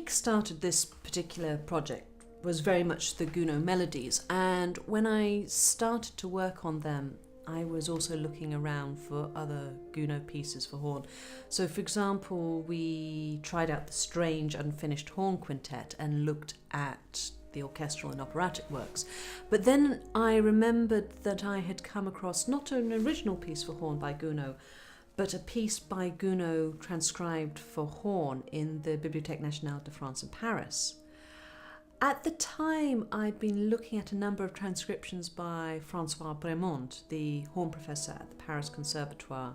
kick-started this particular project was very much the Gounod melodies, and when I started to work on them, I was also looking around for other Gounod pieces for horn. So, for example, we tried out the Strange Unfinished Horn Quintet and looked at the orchestral and operatic works. But then I remembered that I had come across not an original piece for horn by Gounod, but a piece by Gounod transcribed for horn in the Bibliothèque Nationale de France in Paris. At the time, I'd been looking at a number of transcriptions by François Brémond, the horn professor at the Paris Conservatoire,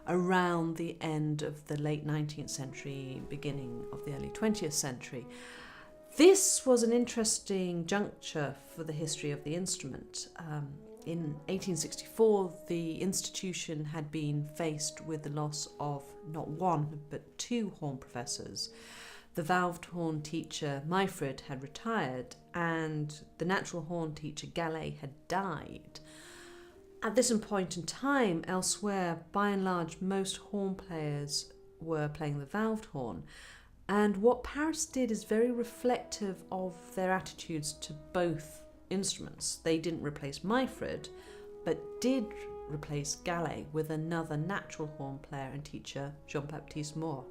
around the end of the late 19th century, beginning of the early 20th century. This was an interesting juncture for the history of the instrument. In 1864, the institution had been faced with the loss of not one, but two horn professors. The valved horn teacher Myfrid had retired, and the natural horn teacher Gallet had died. At this point in time, elsewhere, by and large, most horn players were playing the valved horn. And what Paris did is very reflective of their attitudes to both instruments. They didn't replace Myfrid, but did replace Gallet with another natural horn player and teacher, Jean-Baptiste Moore.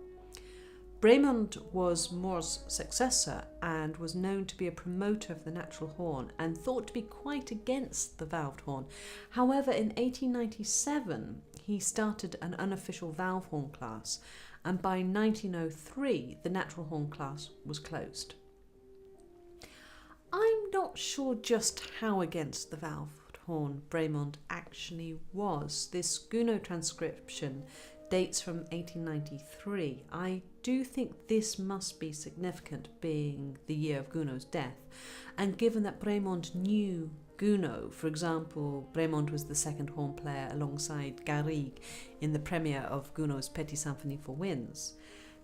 Brémond was Moore's successor and was known to be a promoter of the natural horn and thought to be quite against the valved horn. However, in 1897, he started an unofficial valve horn class, and by 1903, the natural horn class was closed. I'm not sure just how against the valved horn Brémond actually was. This Gounod transcription dates from 1893. I do think this must be significant, being the year of Gounod's death, and given that Brémond knew Gounod. For example, Brémond was the second horn player alongside Garrigue in the premiere of Gounod's Petite Symphonie for winds.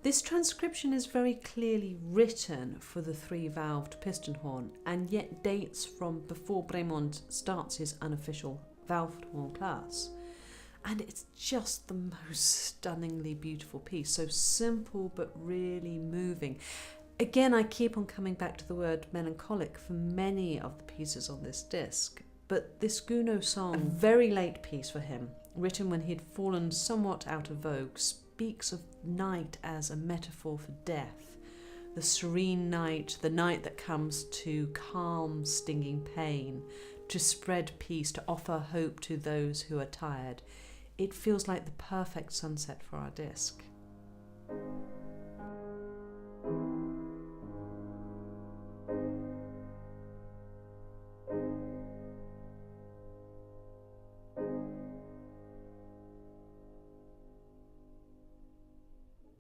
This transcription is very clearly written for the three-valved piston horn, and yet dates from before Brémond starts his unofficial valved horn class. And it's just the most stunningly beautiful piece, so simple but really moving. Again, I keep on coming back to the word melancholic for many of the pieces on this disc, but this Gounod song, a very late piece for him, written when he'd fallen somewhat out of vogue, speaks of night as a metaphor for death. The serene night, the night that comes to calm stinging pain, to spread peace, to offer hope to those who are tired. It feels like the perfect sunset for our disc.